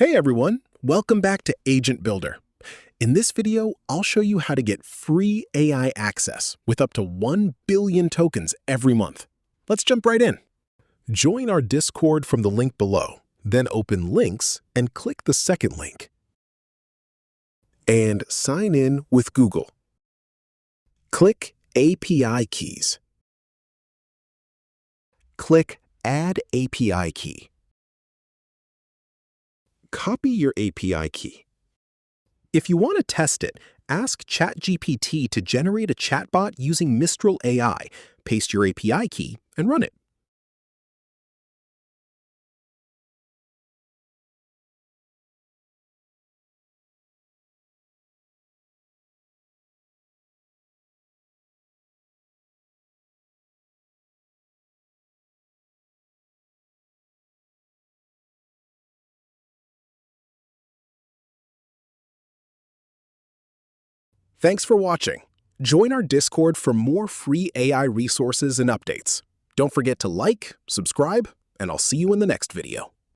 Hey everyone, welcome back to Agent Builder. In this video, I'll show you how to get free AI access with up to 1 billion tokens every month. Let's jump right in. Join our Discord from the link below, then open Links and click the second link. And sign in with Google. Click API Keys. Click Add API Key. Copy your API key. If you want to test it, ask ChatGPT to generate a chatbot using Mistral AI. Paste your API key and run it. Thanks for watching. Join our Discord for more free AI resources and updates. Don't forget to like, subscribe, and I'll see you in the next video.